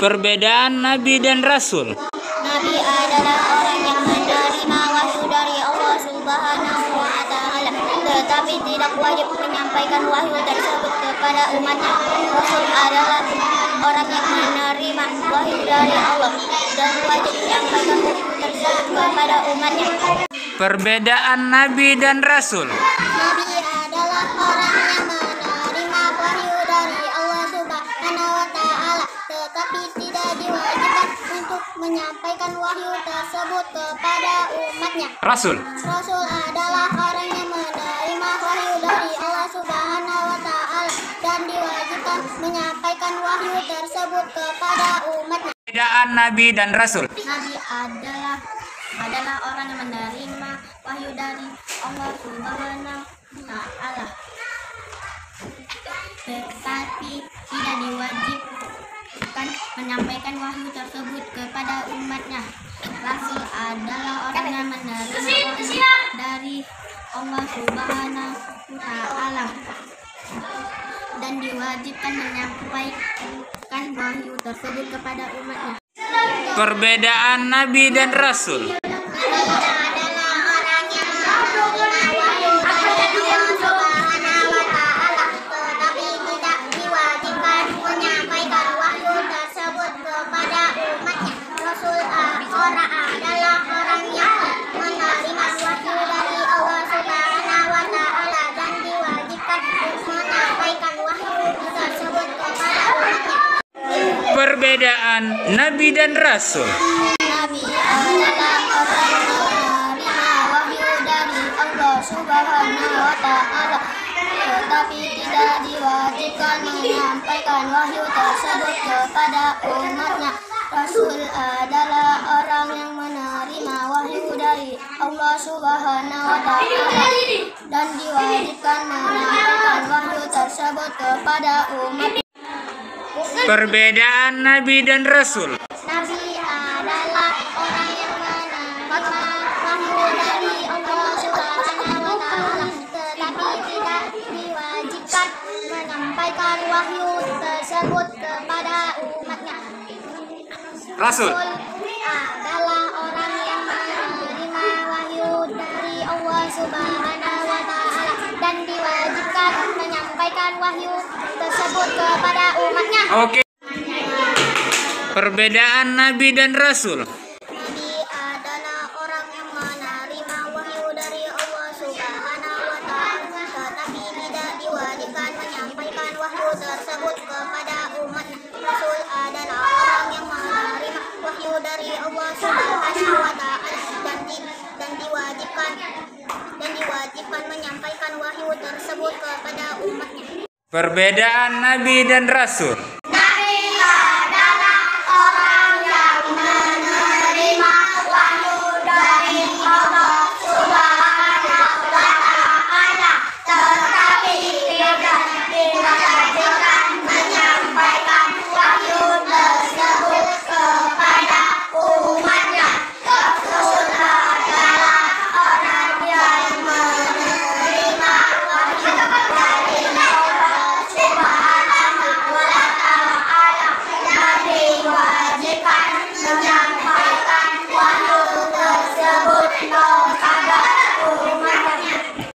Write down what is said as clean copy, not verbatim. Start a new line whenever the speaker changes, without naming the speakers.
Perbedaan Nabi dan Rasul.
Nabi adalah orang yang menerima wahyu dari Allah Subhanahu wa Ta'ala, tetapi tidak wajib menyampaikan wahyu tersebut kepada umatnya. Rasul adalah orang yang menerima wahyu dari Allah dan wajib menyampaikan wahyu tersebut kepada umatnya.
Perbedaan Nabi dan Rasul.
Nabi adalah orang yang menerima wahyu dari Allah Subhanahu wa Ta'ala, tetapi tidak diwajibkan untuk menyampaikan wahyu tersebut kepada umatnya.
Rasul.
Rasul adalah orang yang menerima wahyu dari Allah Subhanahu wa Ta'ala dan diwajibkan menyampaikan wahyu tersebut kepada umatnya.
Perbedaan Nabi dan Rasul.
Nabi adalah orang yang menerima wahyu dari Allah Subhanahu wa Ta'ala, tetapi tidak diwajibkan menyampaikan wahyu tersebut kepada umatnya. Rasul adalah orang yang menerima wahyu dari Allah Subhanahu wa Ta'ala dan diwajibkan menyampaikan wahyu tersebut kepada umatnya.
Perbedaan Nabi dan Rasul. Perbedaan Nabi dan Rasul.
Nabi adalah orang yang menerima wahyu dari Allah Subhanahu wa Ta'ala, tetapi tidak diwajibkan menyampaikan wahyu tersebut kepada umatnya. Rasul adalah orang yang menerima wahyu dari Allah Subhanahu wa Ta'ala dan diwajibkan menyampaikan wahyu tersebut kepada umatnya.
Perbedaan Nabi dan Rasul.
Nabi adalah orang yang menerima wahyu dari Allah Subhanahu wa Ta'ala, tetapi tidak diwajibkan menyampaikan wahyu tersebut kepada umatnya.
Rasul.
Adalah orang yang menerima wahyu dari Allah Subhanahu wa Ta'ala dan diwajibkan menyampaikan wahyu tersebut kepada umatnya.
Oke. Perbedaan Nabi dan Rasul.
Nabi adalah orang yang menerima wahyu dari Allah Subhanahu wa Ta'ala, tetapi tidak diwajibkan menyampaikan wahyu tersebut kepada umatnya. Rasul adalah orang yang menerima wahyu dari Allah Subhanahu wa Ta'ala dan diwajibkan menyampaikan wahyu tersebut kepada umatnya.
Perbedaan Nabi dan Rasul.